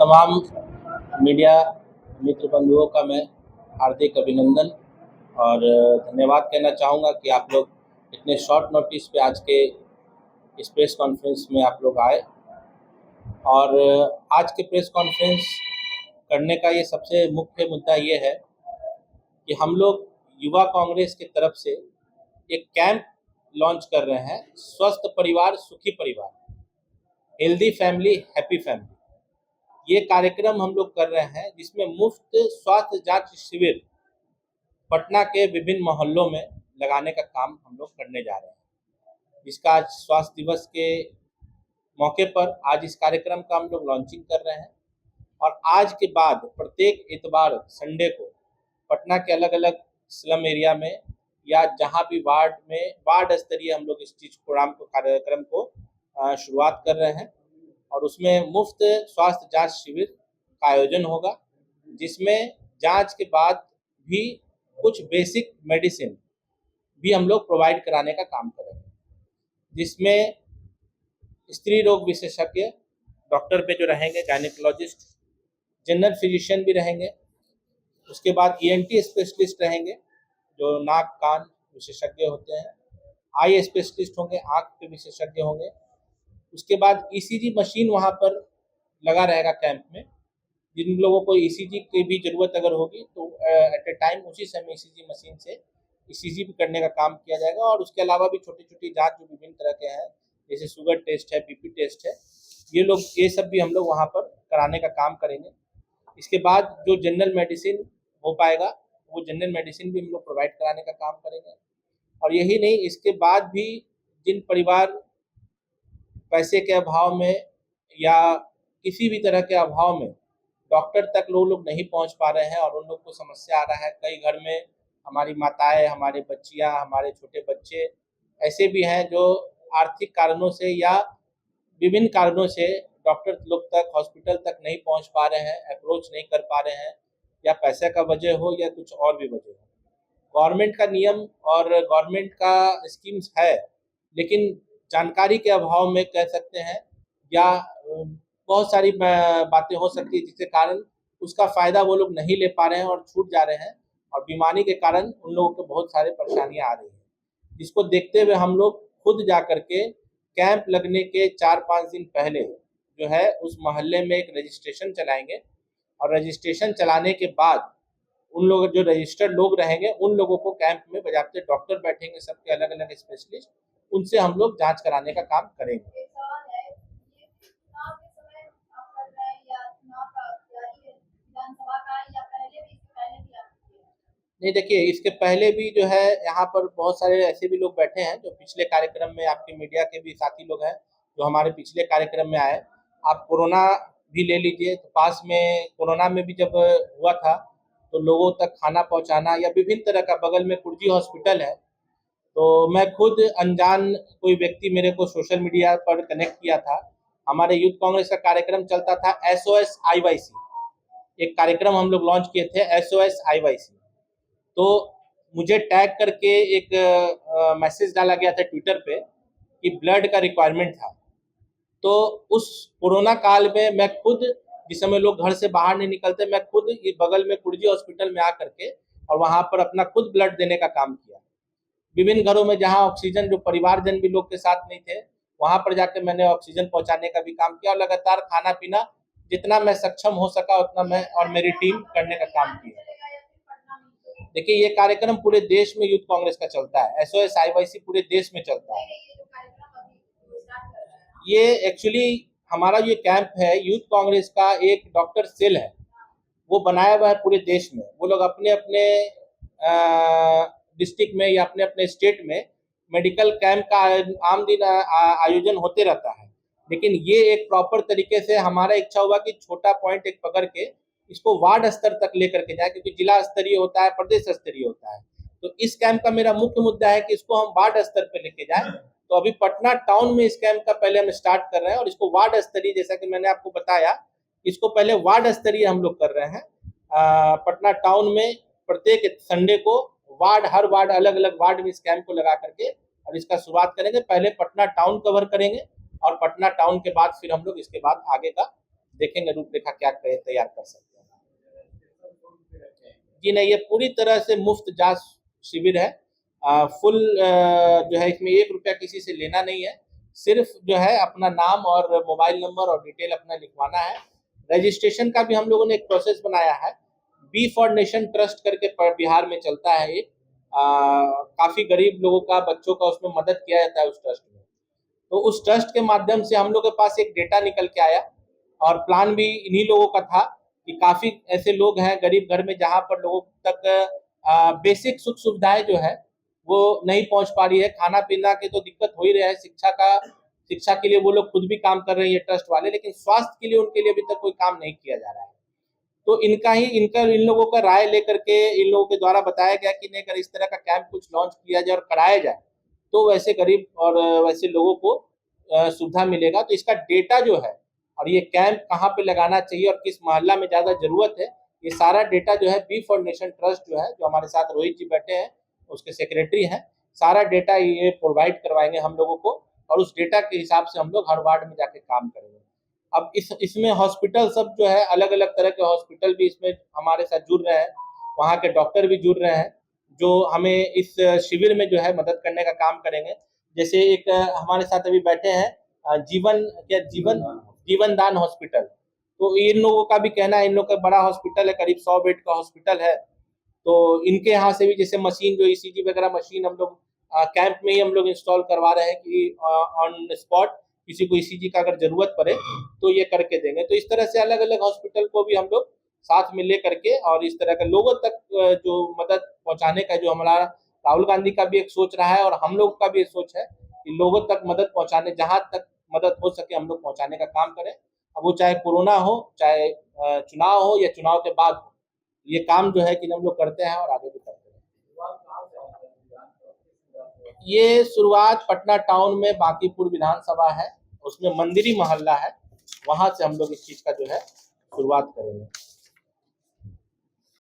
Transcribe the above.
तमाम मीडिया मित्र बंधुओं का मैं हार्दिक अभिनंदन और धन्यवाद कहना चाहूँगा कि आप लोग इतने शॉर्ट नोटिस पे आज के इस प्रेस कॉन्फ्रेंस में आप लोग आए। और आज के प्रेस कॉन्फ्रेंस करने का ये सबसे मुख्य मुद्दा ये है कि हम लोग युवा कांग्रेस की तरफ से एक कैंप लॉन्च कर रहे हैं, स्वस्थ परिवार सुखी परिवार, हेल्दी फैमिली हैप्पी फैमिली। ये कार्यक्रम हम लोग कर रहे हैं जिसमें मुफ्त स्वास्थ्य जांच शिविर पटना के विभिन्न मोहल्लों में लगाने का काम हम लोग करने जा रहे हैं, जिसका आज स्वास्थ्य दिवस के मौके पर आज इस कार्यक्रम का हम लोग लॉन्चिंग कर रहे हैं। और आज के बाद प्रत्येक इतवार संडे को पटना के अलग अलग स्लम एरिया में या जहां भी वार्ड में वार्ड स्तरीय हम लोग इस चीज कार्यक्रम को शुरुआत कर रहे हैं। और उसमें मुफ्त स्वास्थ्य जांच शिविर का आयोजन होगा, जिसमें जांच के बाद भी कुछ बेसिक मेडिसिन भी हम लोग प्रोवाइड कराने का काम करेंगे, जिसमें स्त्री रोग विशेषज्ञ डॉक्टर पे जो रहेंगे, गायनेकोलॉजिस्ट, जनरल फिजिशियन भी रहेंगे। उसके बाद ईएनटी स्पेशलिस्ट रहेंगे जो नाक कान विशेषज्ञ होते हैं, आई स्पेशलिस्ट होंगे, आँख के विशेषज्ञ होंगे। उसके बाद ईसीजी मशीन वहाँ पर लगा रहेगा कैंप में। जिन लोगों को ईसीजी की भी ज़रूरत अगर होगी तो एट ए टाइम उसी समय ईसीजी मशीन से ईसीजी भी करने का काम किया जाएगा। और उसके अलावा भी छोटी छोटी जांच जो विभिन्न तरह के हैं, जैसे शुगर टेस्ट है, बीपी टेस्ट है, ये सब भी हम लोग वहाँ पर कराने का काम करेंगे। इसके बाद जो जनरल मेडिसिन हो पाएगा वो जनरल मेडिसिन भी हम लोग प्रोवाइड कराने का काम करेंगे। और यही नहीं, इसके बाद भी जिन परिवार पैसे के अभाव में या किसी भी तरह के अभाव में डॉक्टर तक लोग नहीं पहुंच पा रहे हैं और उन लोग को समस्या आ रहा है, कई घर में हमारी माताएं, हमारे बच्चियां, हमारे छोटे बच्चे ऐसे भी हैं जो आर्थिक कारणों से या विभिन्न कारणों से डॉक्टर लोग तक, हॉस्पिटल तक नहीं पहुंच पा रहे हैं, अप्रोच नहीं कर पा रहे हैं, या पैसे का वजह हो या कुछ और भी वजह हो। गवर्नमेंट का नियम और गवर्नमेंट का स्कीम्स है, लेकिन जानकारी के अभाव में कह सकते हैं, या बहुत सारी बातें हो सकती है जिसके कारण उसका फ़ायदा वो लोग नहीं ले पा रहे हैं और छूट जा रहे हैं, और बीमारी के कारण उन लोगों को बहुत सारे परेशानियां आ रही हैं। जिसको देखते हुए हम लोग खुद जा करके कैंप लगने के 4-5 दिन पहले जो है उस मोहल्ले में एक रजिस्ट्रेशन चलाएंगे। और रजिस्ट्रेशन चलाने के बाद उन लोग जो रजिस्टर्ड लोग रहेंगे उन लोगों को कैंप में बजाते डॉक्टर बैठेंगे, सबके अलग अलग स्पेशलिस्ट, उनसे हम लोग जांच कराने का काम करेंगे। नहीं, देखिए, इसके पहले भी जो है यहाँ पर बहुत सारे ऐसे भी लोग बैठे हैं जो पिछले कार्यक्रम में, आपके मीडिया के भी साथी लोग हैं जो हमारे पिछले कार्यक्रम में आए। आप कोरोना भी ले लीजिए, तो पास में कोरोना में भी जब हुआ था तो लोगों तक खाना पहुँचाना, या विभिन्न तरह का, बगल में कुर्जी हॉस्पिटल है, तो मैं खुद अनजान कोई व्यक्ति मेरे को सोशल मीडिया पर कनेक्ट किया था। हमारे यूथ कांग्रेस का कार्यक्रम चलता था SOS IYC, एक कार्यक्रम हम लोग लॉन्च किए थे SOS IYC। तो मुझे टैग करके एक मैसेज डाला गया था ट्विटर पे कि ब्लड का रिक्वायरमेंट था। तो उस कोरोना काल में मैं खुद, जिस समय लोग घर से बाहर नहीं निकलते, मैं खुद ये बगल में कुर्जी हॉस्पिटल में आ करके और वहाँ पर अपना खुद ब्लड देने का काम किया। विभिन्न घरों में जहाँ ऑक्सीजन, जो परिवारजन भी लोग के साथ नहीं थे, वहाँ पर जाकर मैंने ऑक्सीजन पहुँचाने का भी काम किया, और लगातार खाना पीना जितना मैं सक्षम हो सका उतना मैं और मेरी टीम करने का काम किया। देखिए, ये कार्यक्रम पूरे देश में यूथ कांग्रेस का चलता है, SOS IYC पूरे देश में चलता है। ये एक्चुअली हमारा ये कैंप है, यूथ कांग्रेस का एक डॉक्टर सेल है, वो बनाया हुआ है पूरे देश में। वो लोग अपने अपने डिस्ट्रिक्ट में या अपने अपने स्टेट में मेडिकल कैंप का आम दिन आयोजन होते रहता है, लेकिन ये एक प्रॉपर तरीके से हमारा इच्छा हुआ कि छोटा पॉइंट एक पकड़ के इसको वार्ड स्तर तक लेकर के जाए, क्योंकि जिला स्तरीय होता है, प्रदेश स्तरीय होता है। तो इस कैंप का मेरा मुख्य मुद्दा है कि इसको हम वार्ड स्तर पर लेके जाएं। तो अभी पटना टाउन में इस कैंप का पहले हम स्टार्ट कर रहे हैं, और इसको वार्ड स्तरीय, जैसा कि मैंने आपको बताया, इसको पहले वार्ड स्तरीय हम लोग कर रहे हैं। पटना टाउन में प्रत्येक संडे को हर वार्ड, अलग अलग वार्ड में इस कैंप को लगा करके और इसका शुरुआत करेंगे। पहले पटना टाउन कवर करेंगे और पटना टाउन के बाद फिर हम लोग इसके बाद आगे का देखेंगे रूपरेखा क्या तैयार कर सकते हैं। जी नहीं, ये पूरी तरह से मुफ्त जांच शिविर है। फुल जो है इसमें 1 रुपया किसी से लेना नहीं है, सिर्फ जो है अपना नाम और मोबाइल नंबर और डिटेल अपना लिखवाना है। रजिस्ट्रेशन का भी हम लोगों ने एक प्रोसेस बनाया है। बी फॉर नेशन ट्रस्ट करके बिहार में चलता है एक, काफी गरीब लोगों का, बच्चों का उसमें मदद किया जाता है उस ट्रस्ट में। तो उस ट्रस्ट के माध्यम से हम लोग के पास एक डेटा निकल के आया और प्लान भी इन्हीं लोगों का था कि काफी ऐसे लोग हैं गरीब घर में जहां पर लोगों तक बेसिक सुख सुविधाएं जो है वो नहीं पहुंच पा रही है। खाना पीना की तो दिक्कत हो ही रहा है, शिक्षा के लिए वो लोग खुद भी काम कर रहे हैं ये ट्रस्ट वाले, लेकिन स्वास्थ्य के लिए उनके लिए अभी तक कोई काम नहीं किया जा रहा है। तो इन लोगों का राय लेकर के इन लोगों के द्वारा बताया गया कि नहीं, अगर इस तरह का कैंप कुछ लॉन्च किया जाए और कराया जाए तो वैसे गरीब और वैसे लोगों को सुविधा मिलेगा। तो इसका डेटा जो है और ये कैंप कहाँ पे लगाना चाहिए और किस मोहल्ला में ज्यादा जरूरत है, ये सारा डेटा जो है बी फॉर नेशन ट्रस्ट जो है, जो हमारे साथ रोहित जी बैठे हैं उसके सेक्रेटरी हैं, सारा डेटा ये प्रोवाइड करवाएंगे हम लोगों को और उस डेटा के हिसाब से हम लोग हर वार्ड में जाके काम करेंगे। अब इसमें हॉस्पिटल सब जो है, अलग अलग तरह के हॉस्पिटल भी इसमें हमारे साथ जुड़ रहे हैं, वहाँ के डॉक्टर भी जुड़ रहे हैं जो हमें इस शिविर में जो है मदद करने का काम करेंगे। जैसे एक हमारे साथ अभी बैठे हैं जीवन दान हॉस्पिटल, तो इन लोगों का भी कहना है, इन लोगों का बड़ा हॉस्पिटल है, करीब 100 बेड का हॉस्पिटल है, तो इनके यहाँ से भी जैसे मशीन जो ईसीजी वगैरह मशीन हम लोग कैंप में ही हम लोग इंस्टॉल करवा रहे हैं कि ऑन स्पॉट किसी को ईसीजी का अगर जरूरत पड़े तो ये करके देंगे। तो इस तरह से अलग अलग हॉस्पिटल को भी हम लोग साथ में ले करके और इस तरह का लोगों तक जो मदद पहुंचाने का जो हमारा राहुल गांधी का भी एक सोच रहा है और हम लोग का भी एक सोच है कि लोगों तक मदद पहुंचाने, जहां तक मदद हो सके हम लोग पहुंचाने का काम करें। अब वो चाहे कोरोना हो, चाहे चुनाव हो या चुनाव के बाद हो, ये काम जो है कि हम लोग करते हैं और आगे भी करते हैं। ये शुरुआत पटना टाउन में बांकीपुर विधानसभा है, उसमें मंदिरी मोहल्ला है, वहां से हम लोग इस चीज का जो है शुरुआत करेंगे।